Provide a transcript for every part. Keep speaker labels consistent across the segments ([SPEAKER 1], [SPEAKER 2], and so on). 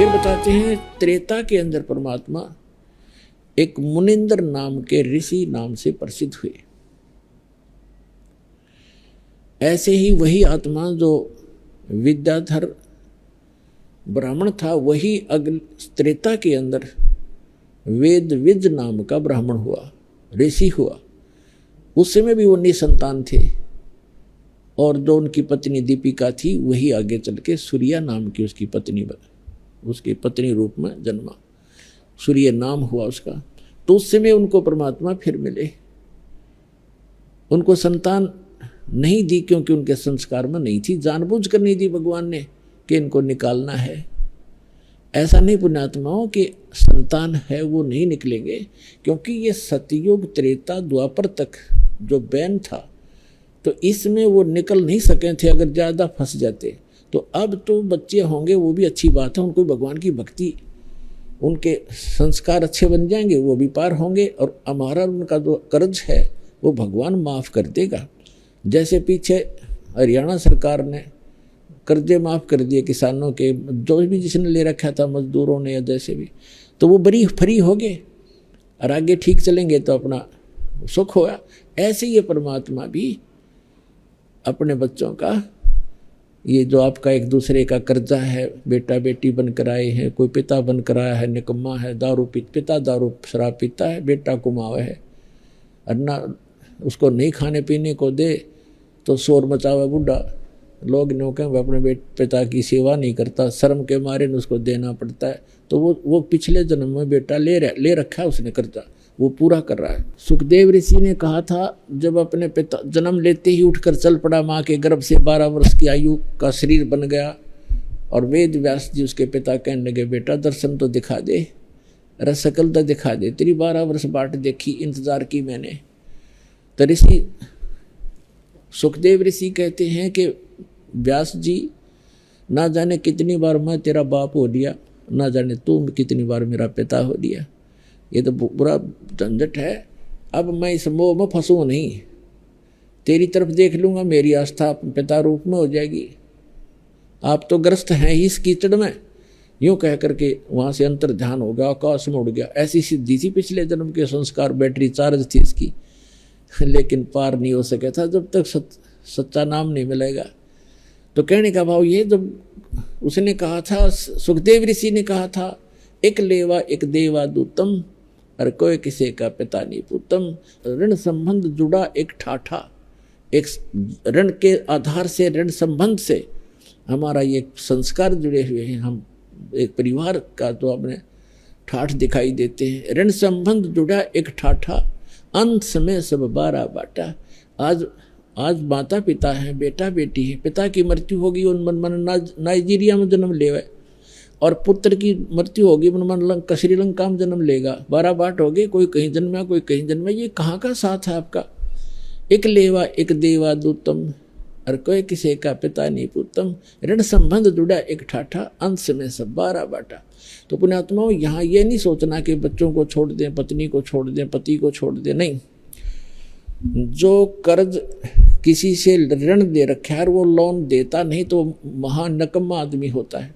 [SPEAKER 1] फिर बताते हैं त्रेता के अंदर परमात्मा एक मुनिंद्र नाम के ऋषि नाम से प्रसिद्ध हुए। ऐसे ही वही आत्मा जो विद्याधर ब्राह्मण था, वही त्रेता के अंदर वेदविद नाम का ब्राह्मण हुआ, ऋषि हुआ। उस समय भी वो निसंतान थे और जो उनकी पत्नी दीपिका थी वही आगे चल के सूर्या नाम की उसकी पत्नी रूप में जन्मा, सूर्य नाम हुआ उसका। तो उस समय उनको परमात्मा फिर मिले। उनको संतान नहीं दी क्योंकि उनके संस्कार में नहीं थी, जानबूझ कर नहीं दी भगवान ने कि इनको निकालना है। ऐसा नहीं पुण्यात्माओं कि संतान है वो नहीं निकलेंगे, क्योंकि ये सतयुग त्रेता द्वापर तक जो बैन था तो इसमें वो निकल नहीं सके थे, अगर ज़्यादा फंस जाते। तो अब तो बच्चे होंगे, वो भी अच्छी बात है, उनको भगवान की भक्ति, उनके संस्कार अच्छे बन जाएंगे, वो भी पार होंगे और हमारा उनका जो कर्ज है वो भगवान माफ़ कर देगा। जैसे पीछे हरियाणा सरकार ने कर्जे माफ़ कर दिए किसानों के, जो भी जिसने ले रखा था मजदूरों ने या जैसे भी, तो वो बड़ी फ्री हो गए और आगे ठीक चलेंगे तो अपना सुख होगा। ऐसे ये परमात्मा भी अपने बच्चों का, ये जो आपका एक दूसरे का कर्जा है, बेटा बेटी बनकर आए हैं, कोई पिता बनकर आया है निकम्मा है, पिता दारू शराब पीता है, बेटा कुमावा है और ना उसको नहीं खाने पीने को दे तो शोर मचावा बुढ़ा, लोग नो कहें अपने पिता की सेवा नहीं करता, शर्म के मारे न उसको देना पड़ता है। तो वो पिछले जन्म में बेटा ले रखा है उसने कर्जा, वो पूरा कर रहा है। सुखदेव ऋषि ने कहा था, जब अपने पिता जन्म लेते ही उठकर चल पड़ा, माँ के गर्भ से 12 वर्ष की आयु का शरीर बन गया और वेद व्यास जी उसके पिता कहने लगे, बेटा दर्शन तो दिखा दे, रसकल तो दिखा दे, तेरी 12 वर्ष बाट देखी, इंतजार की मैंने। तो ऋषि सुखदेव ऋषि कहते हैं कि व्यास जी, ना जाने कितनी बार मैं तेरा बाप हो लिया, ना जाने तू कितनी बार मेरा पिता हो लिया, ये तो बुरा झंझट है। अब मैं इस मोह में फंसूँ नहीं, तेरी तरफ देख लूँगा, मेरी आस्था पिता रूप में हो जाएगी। आप तो ग्रस्त हैं ही इस कीचड़ में, यूँ कह करके वहाँ से अंतर ध्यान हो गया, आकाश में उड़ गया। ऐसी सिद्धि थी पिछले जन्म के संस्कार, बैटरी चार्ज थी इसकी, लेकिन पार नहीं हो सका था जब तक सच्चा नाम नहीं मिलेगा। तो कहने का भाव ये, जब उसने कहा था, सुखदेव ऋषि ने कहा था, एक लेवा एक देवा दूतम और कोई किसी का पिता नहीं पूतम। ऋण संबंध जुड़ा एक ठाठा, एक ऋण के आधार से, ऋण संबंध से हमारा ये संस्कार जुड़े हुए हैं। हम एक परिवार का तो अपने ठाठ दिखाई देते हैं। ऋण संबंध जुड़ा एक ठाठा, अंत समय सब 12 बाटा। आज माता पिता हैं, बेटा बेटी है, पिता की मृत्यु होगी मन नाइजीरिया में जन्म लेवे, और पुत्र की मृत्यु होगी मन श्रीलंका में जन्म लेगा। 12 बाट हो गए, कोई कहीं जन्मा कोई कहीं जन्मा। ये कहाँ का साथ है आपका? एक लेवा एक देवा दूतम और कोई किसी का पिता नहीं पूतम। ऋण संबंध जुड़ा एक ठाठा, अंश में सब 12 बाटा। तो पुण्यात्माओं, यहाँ ये नहीं सोचना कि बच्चों को छोड़ दें, पत्नी को छोड़ दें, पति को छोड़ दें, नहीं। जो कर्ज किसी से ऋण दे रखा है और वो लोन देता नहीं तो महान नकम्मा आदमी होता है।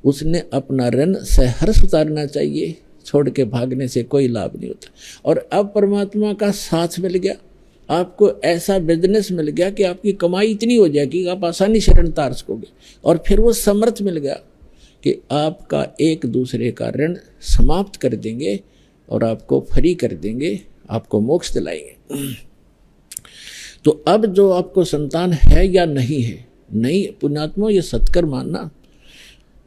[SPEAKER 1] उसने अपना ऋण सहर्ष उतारना चाहिए, छोड़ के भागने से कोई लाभ नहीं होता। और अब परमात्मा का साथ मिल गया, आपको ऐसा बिजनेस मिल गया कि आपकी कमाई इतनी हो जाएगी कि आप आसानी से ऋण उतार सकोगे। और फिर वो समर्थ मिल गया कि आपका एक दूसरे का ऋण समाप्त कर देंगे और आपको फ्री कर देंगे, आपको मोक्ष दिलाएंगे। तो अब जो आपको संतान है या नहीं है, नहीं पुण्यात्मा, ये सत्कर मानना।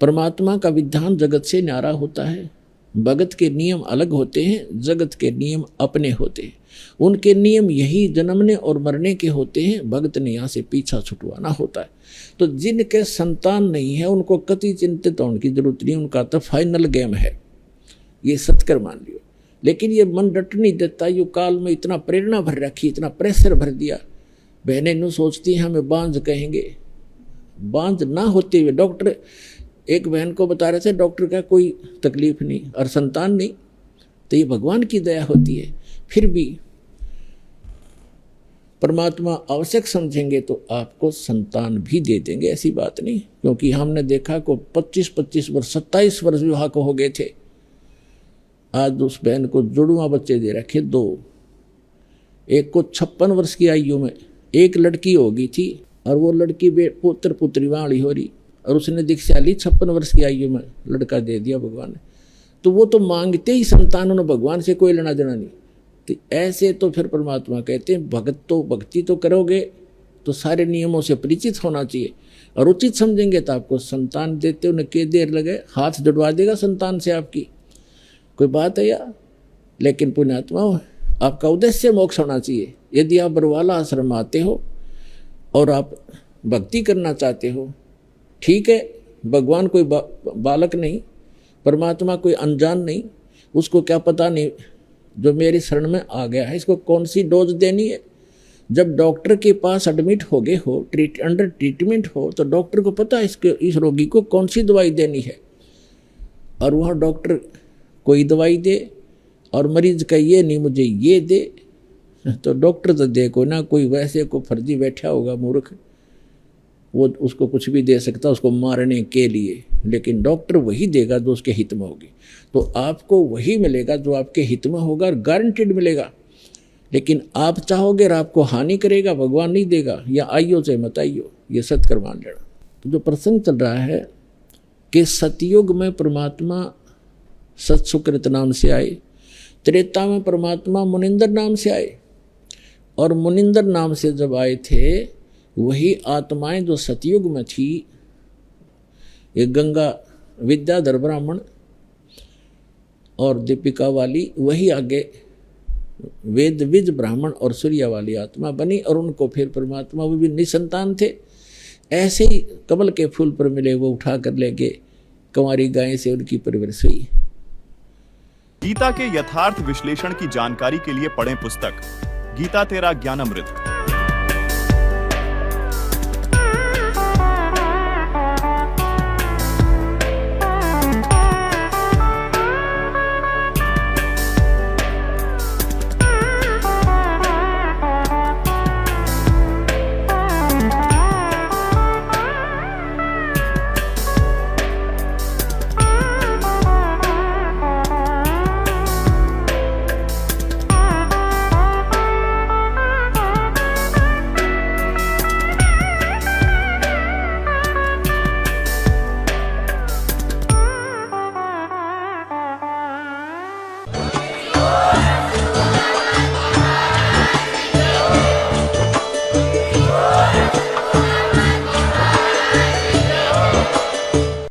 [SPEAKER 1] परमात्मा का विधान जगत से न्यारा होता है। भगत के नियम अलग होते हैं, जगत के नियम अपने होते हैं। उनके नियम यही जन्मने और मरने के होते हैं, भगत ने यहाँ से पीछा छुटवाना होता है। तो जिनके संतान नहीं है उनको कति चिंतित होने की जरूरत नहीं, उनका तो फाइनल गेम है, ये सत्कर मान लियो। लेकिन ये मन डट नहीं देता, यू काल में इतना प्रेरणा भर रखी, इतना प्रेशर भर दिया। बहनें नु सोचती हैं हमें बांझ कहेंगे, बांझ ना होते हुए। डॉक्टर एक बहन को बता रहे थे, डॉक्टर का कोई तकलीफ नहीं और संतान नहीं, तो ये भगवान की दया होती है। फिर भी परमात्मा आवश्यक समझेंगे तो आपको संतान भी दे देंगे, ऐसी बात नहीं। क्योंकि हमने देखा को 25-25 वर्ष 27 वर्ष विवाह को हो गए थे, आज उस बहन को जुड़वा बच्चे दे रखे 2। एक को 56 वर्ष की आयु में एक लड़की हो गई थी और वो लड़की पुत्र पुत्री वाली हो रही, और उसने दीक्षा ली 56 वर्ष की आयु में लड़का दे दिया भगवान ने। तो वो तो मांगते ही संतान, उन्होंने भगवान से कोई लेना देना नहीं। तो ऐसे तो फिर परमात्मा कहते हैं भक्ति तो करोगे तो सारे नियमों से परिचित होना चाहिए, और उचित समझेंगे तो आपको संतान देते उन्हें के देर लगे, हाथ जुड़वा देगा संतान से आपकी, कोई बात है यार। लेकिन पुण्यात्मा आपका उद्देश्य मोक्ष होना चाहिए। यदि आप बरवाला आश्रम आते हो और आप भक्ति करना चाहते हो, ठीक है, भगवान कोई बालक नहीं, परमात्मा कोई अनजान नहीं, उसको क्या पता नहीं जो मेरी शरण में आ गया है इसको कौन सी डोज देनी है। जब डॉक्टर के पास एडमिट हो गए हो, अंडर ट्रीटमेंट हो, तो डॉक्टर को पता है इस रोगी को कौन सी दवाई देनी है, और वहाँ डॉक्टर कोई दवाई दे और मरीज का ये नहीं मुझे ये दे, तो डॉक्टर तो देखो ना, कोई वैसे को फर्जी बैठा होगा मूर्ख, वो उसको कुछ भी दे सकता उसको मारने के लिए, लेकिन डॉक्टर वही देगा जो उसके हित में होगी। तो आपको वही मिलेगा जो आपके हित में होगा, और गारंटेड मिलेगा। लेकिन आप चाहोगे और आपको हानि करेगा, भगवान नहीं देगा। या आइयो से मत आइयो, ये सत्य मान लेना। तो जो प्रसंग चल रहा है कि सतयुग में परमात्मा सत्सुकृत नाम से आए, त्रेता में परमात्मा मुनिंदर नाम से आए, और मुनिंदर नाम से जब आए थे वही आत्माएं जो सतयुग में थी, ये गंगा विद्याधर ब्राह्मण और दीपिका वाली, वही आगे वेद विज ब्राह्मण और सूर्या वाली आत्मा बनी, और उनको फिर परमात्मा वो भी निसंतान थे। ऐसे ही कमल के फूल पर मिले वो उठा कर ले गए, कंवारी गाय से उनकी परवरिश हुई।
[SPEAKER 2] गीता के यथार्थ विश्लेषण की जानकारी के लिए पढ़ें पुस्तक गीता तेरा ज्ञानामृत।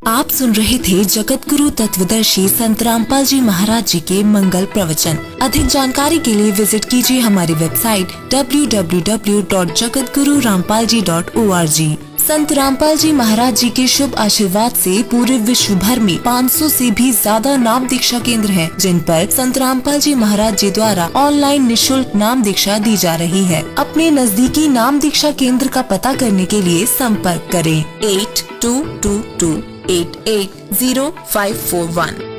[SPEAKER 3] आप सुन रहे थे जगत गुरु तत्वदर्शी संत रामपाल जी महाराज जी के मंगल प्रवचन। अधिक जानकारी के लिए विजिट कीजिए हमारी वेबसाइट www.jagatgururampalji.org। संत रामपाल जी महाराज जी के शुभ आशीर्वाद से पूरे विश्व भर में 500 से भी ज्यादा नाम दीक्षा केंद्र हैं, जिन पर संत रामपाल जी महाराज जी द्वारा ऑनलाइन निशुल्क नाम दीक्षा दी जा रही है। अपने नजदीकी नाम दीक्षा केंद्र का पता करने के लिए संपर्क करें 8222880541।